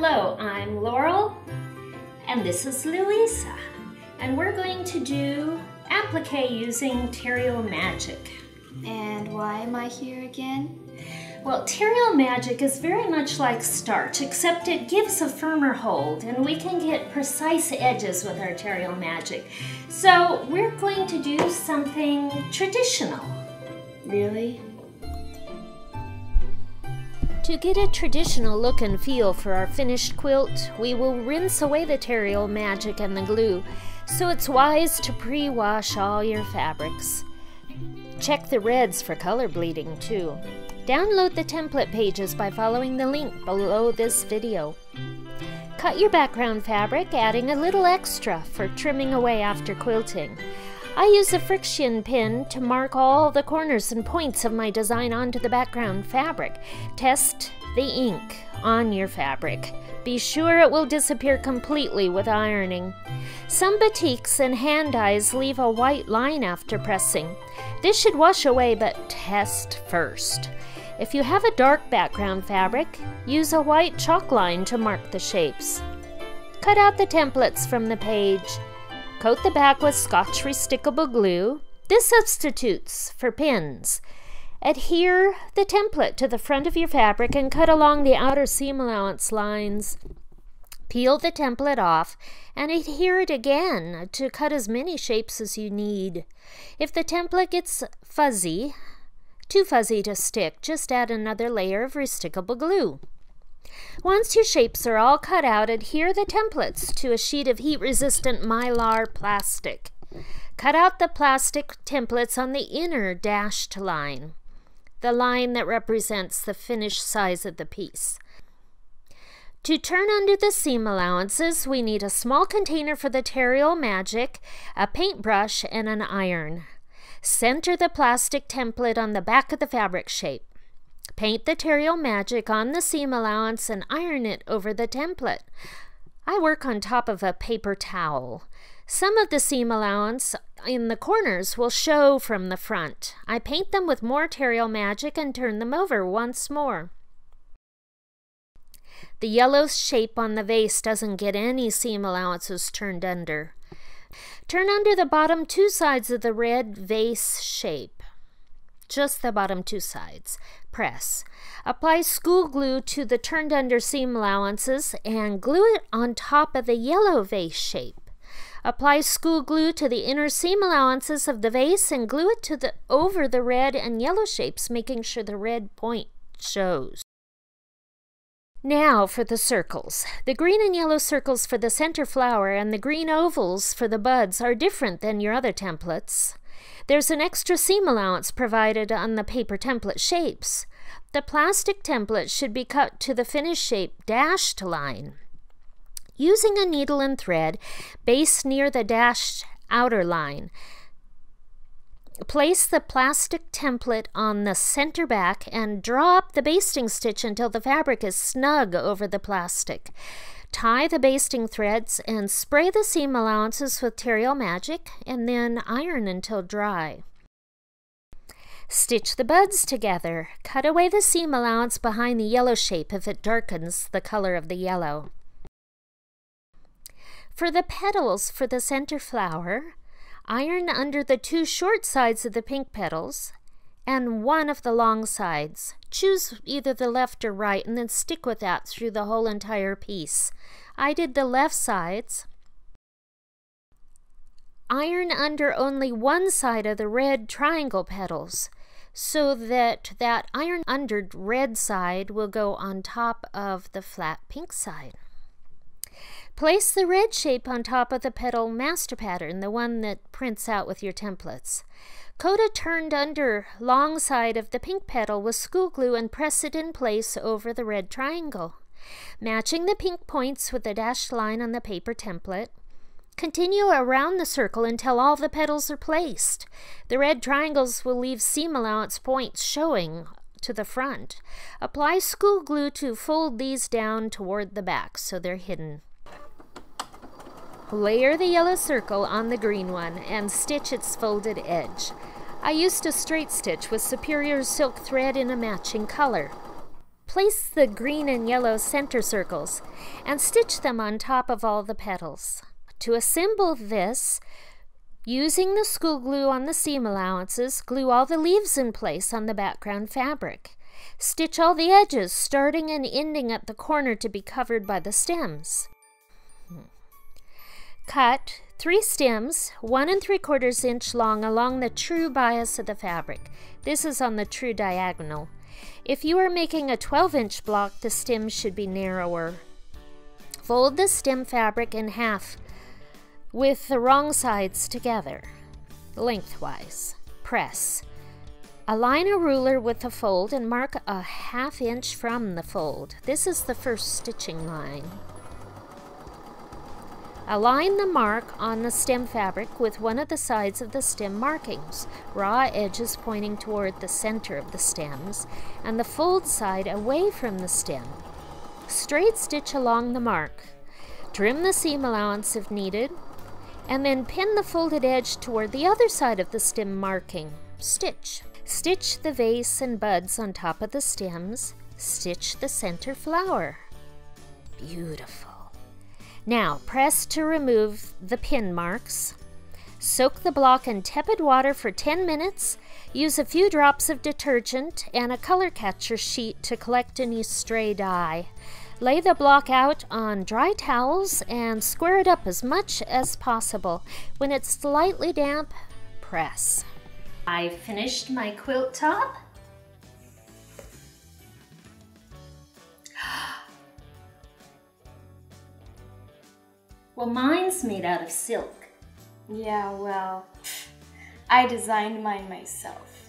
Hello, I'm Laurel, and this is Louisa, and we're going to do applique using Terrio Magic. And why am I here again? Well, Terrio Magic is very much like starch, except it gives a firmer hold, and we can get precise edges with our Terrio Magic. So we're going to do something traditional. Really? To get a traditional look and feel for our finished quilt, we will rinse away the Terrio Magic and the glue, so it's wise to pre-wash all your fabrics. Check the reds for color bleeding too. Download the template pages by following the link below this video. Cut your background fabric, adding a little extra for trimming away after quilting. I use a friction pin to mark all the corners and points of my design onto the background fabric. Test the ink on your fabric. Be sure it will disappear completely with ironing. Some batiks and hand dyes leave a white line after pressing. This should wash away, but test first. If you have a dark background fabric, use a white chalk line to mark the shapes. Cut out the templates from the page. Coat the back with Scotch restickable glue. This substitutes for pins. Adhere the template to the front of your fabric and cut along the outer seam allowance lines. Peel the template off and adhere it again to cut as many shapes as you need. If the template gets fuzzy, too fuzzy to stick, just add another layer of restickable glue. Once your shapes are all cut out, adhere the templates to a sheet of heat-resistant mylar plastic. Cut out the plastic templates on the inner dashed line, the line that represents the finished size of the piece. To turn under the seam allowances, we need a small container for the Terrio Magic, a paintbrush, and an iron. Center the plastic template on the back of the fabric shape. Paint the Terrio Magic on the seam allowance and iron it over the template. I work on top of a paper towel. Some of the seam allowance in the corners will show from the front. I paint them with more Terrio Magic and turn them over once more. The yellow shape on the vase doesn't get any seam allowances turned under. Turn under the bottom two sides of the red vase shape. Just the bottom two sides. Press. Apply school glue to the turned under seam allowances and glue it on top of the yellow vase shape. Apply school glue to the inner seam allowances of the vase and glue it over the red and yellow shapes, making sure the red point shows. Now for the circles. The green and yellow circles for the center flower and the green ovals for the buds are different than your other templates. There's an extra seam allowance provided on the paper template shapes. The plastic template should be cut to the finished shape dashed line. Using a needle and thread, baste near the dashed outer line. Place the plastic template on the center back and draw up the basting stitch until the fabric is snug over the plastic. Tie the basting threads and spray the seam allowances with Terrio Magic and then iron until dry. Stitch the buds together. Cut away the seam allowance behind the yellow shape if it darkens the color of the yellow. For the petals for the center flower, iron under the two short sides of the pink petals and one of the long sides. Choose either the left or right and then stick with that through the whole entire piece. I did the left sides. Iron under only one side of the red triangle petals so that iron under red side will go on top of the flat pink side. Place the red shape on top of the petal master pattern, the one that prints out with your templates. Coat a turned under long side of the pink petal with school glue and press it in place over the red triangle. Matching the pink points with the dashed line on the paper template. Continue around the circle until all the petals are placed. The red triangles will leave seam allowance points showing to the front. Apply school glue to fold these down toward the back so they're hidden. Layer the yellow circle on the green one and stitch its folded edge. I used a straight stitch with superior silk thread in a matching color. place the green and yellow center circles and stitch them on top of all the petals. To assemble this, using the school glue on the seam allowances, glue all the leaves in place on the background fabric. Stitch all the edges, starting and ending at the corner to be covered by the stems. Cut 3 stems 1 3/4 inch long along the true bias of the fabric. This is on the true diagonal. If you are making a 12-inch block, the stem should be narrower. Fold the stem fabric in half with the wrong sides together, lengthwise. Press. Align a ruler with the fold and mark a 1/2 inch from the fold. This is the first stitching line. Align the mark on the stem fabric with one of the sides of the stem markings, raw edges pointing toward the center of the stems, and the fold side away from the stem. Straight stitch along the mark. Trim the seam allowance if needed, and then pin the folded edge toward the other side of the stem marking. Stitch. Stitch the vase and buds on top of the stems. Stitch the center flower. Beautiful. Now, press to remove the pin marks. Soak the block in tepid water for 10 minutes. Use a few drops of detergent and a color catcher sheet to collect any stray dye. Lay the block out on dry towels and square it up as much as possible. When it's slightly damp, press. I finished my quilt top. Well, mine's made out of silk. Yeah, well, I designed mine myself.